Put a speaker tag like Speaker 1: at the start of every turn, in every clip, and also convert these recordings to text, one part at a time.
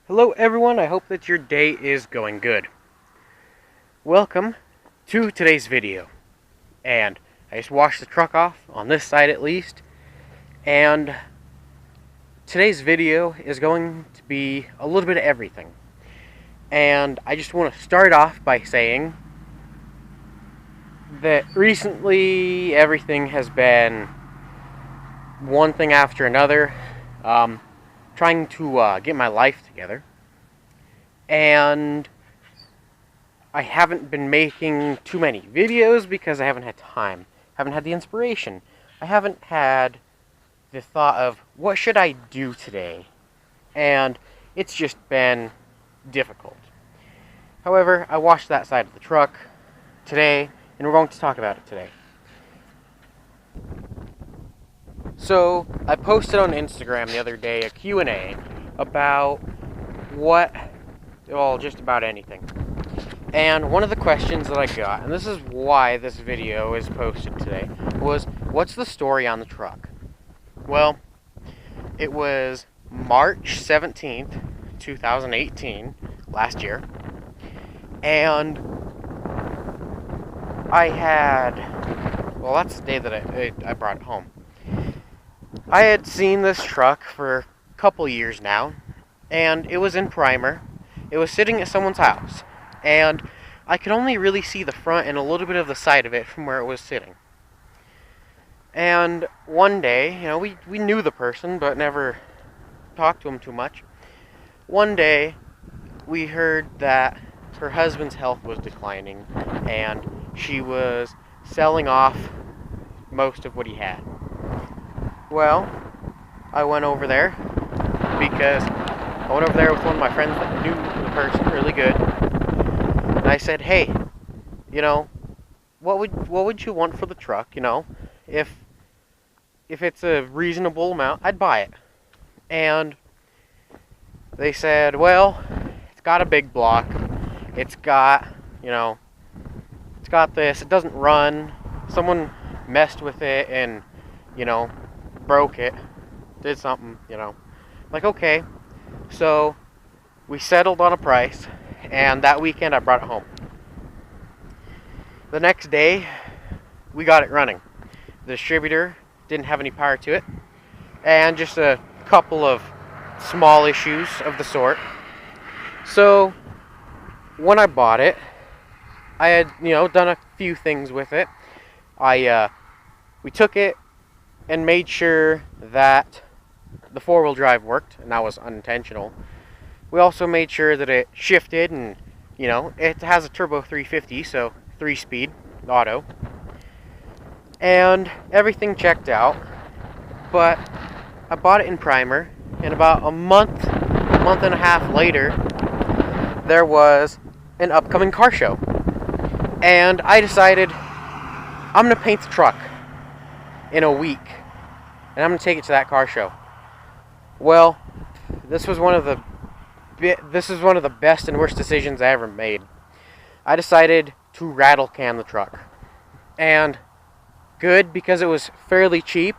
Speaker 1: Hello everyone, I hope that your day is going good. Welcome to today's video. And I just washed the truck off, on this side at least. And today's video is going to be a little bit of everything. And I just want to start off by saying that recently everything has been one thing after another. Trying to get my life together, and I haven't been making too many videos because I haven't had time, haven't had the inspiration, I haven't had the thought of what should I do today, and it's just been difficult. However, I washed that side of the truck today, and we're going to talk about it today. So, I posted on Instagram the other day a Q&A about just about anything. And one of the questions that I got, and this is why this video is posted today, was, what's the story on the truck? Well, it was March 17th, 2018, last year, and that's the day that I brought it home. I had seen this truck for a couple years now, and it was in primer. It was sitting at someone's house, and I could only really see the front and a little bit of the side of it from where it was sitting. And one day, we knew the person, but never talked to him too much. One day, we heard that her husband's health was declining, and she was selling off most of what he had. Well, I went over there with one of my friends that knew the person really good, and I said, "Hey, what would you want for the truck? If it's a reasonable amount, I'd buy it." And they said, "Well, it's got a big block. It's got this. It doesn't run. Someone messed with it and broke it, did something, Like, okay. So we settled on a price, and that weekend I brought it home. The next day, we got it running. The distributor didn't have any power to it, and just a couple of small issues of the sort. So when I bought it, I had, done a few things with it. We took it and made sure that the four-wheel drive worked, and that was unintentional. We also made sure that it shifted, and it has a turbo 350, so 3-speed auto, and everything checked out. But I bought it in primer, and about a month and a half later, there was an upcoming car show, and I decided I'm gonna paint the truck in a week, and I'm going to take it to that car show. Well, this was one of the best and worst decisions I ever made. I decided to rattle can the truck. And good, because it was fairly cheap,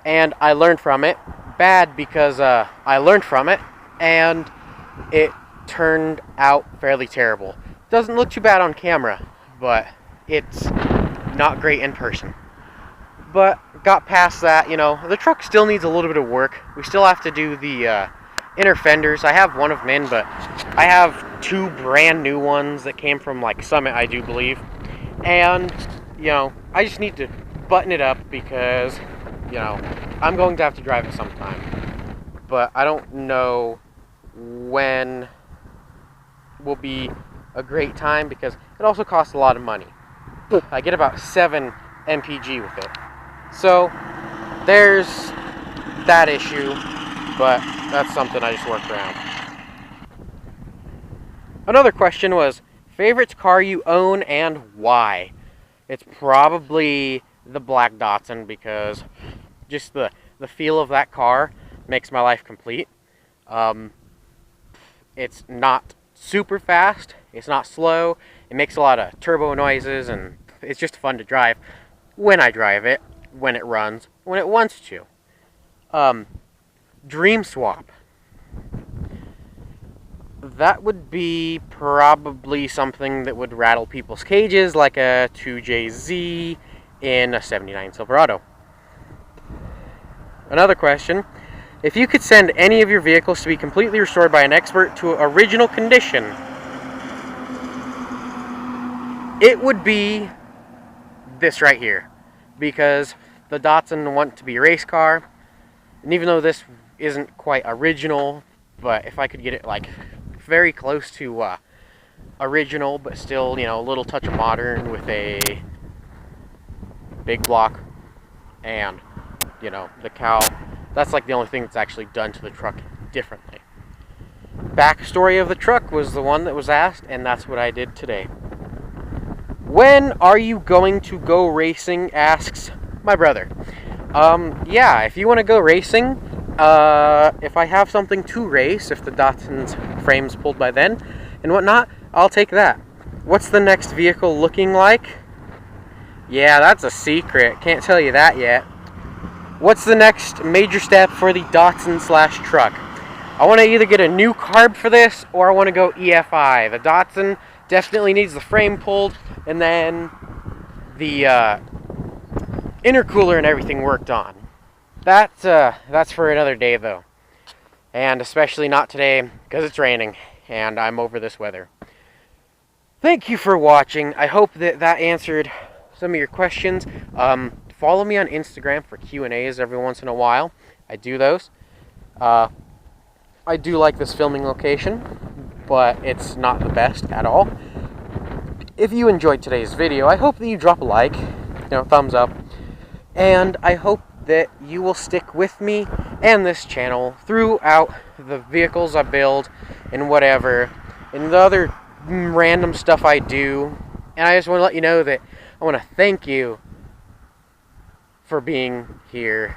Speaker 1: and I learned from it. Bad, because I learned from it, and it turned out fairly terrible. Doesn't look too bad on camera, but it's not great in person. But got past that, the truck still needs a little bit of work. We still have to do the inner fenders. I have one of them in, but I have two brand new ones that came from Summit, I do believe. And, I just need to button it up because, I'm going to have to drive it sometime. but I don't know when will be a great time because it also costs a lot of money. I get about 7 MPG with it. So there's that issue, but that's something I just work around. Another question was, favorite car you own and why? It's probably the black Datsun because just the feel of that car makes my life complete. It's not super fast, it's not slow, it makes a lot of turbo noises, and it's just fun to drive when I drive it, when it runs, when it wants to. Dream swap. That would be probably something that would rattle people's cages, like a 2JZ in a 79 Silverado. Another question. If you could send any of your vehicles to be completely restored by an expert to original condition, it would be this right here. Because the Datsun want to be a race car, and even though this isn't quite original, but if I could get it like very close to original, but still, you know, a little touch of modern with a big block and, you know, the cowl. That's like the only thing that's actually done to the truck differently. Backstory of the truck was the one that was asked, and that's what I did today. When are you going to go racing? Asks my brother. Yeah, if you want to go racing, if I have something to race, if the Datsun's frame's pulled by then and whatnot, I'll take that. What's the next vehicle looking like? Yeah, that's a secret. Can't tell you that yet. What's the next major step for the Datsun/truck? I want to either get a new carb for this or I want to go EFI. The Datsun definitely needs the frame pulled and then the intercooler and everything worked on. That's for another day though. And especially not today because it's raining and I'm over this weather. Thank you for watching. I hope that answered some of your questions. Follow me on Instagram for Q&As every once in a while. I do those. I do like this filming location, but it's not the best at all. If you enjoyed today's video, I hope that you drop a like, thumbs up, and I hope that you will stick with me and this channel throughout the vehicles I build and whatever, and the other random stuff I do. And I just want to let you know that I want to thank you for being here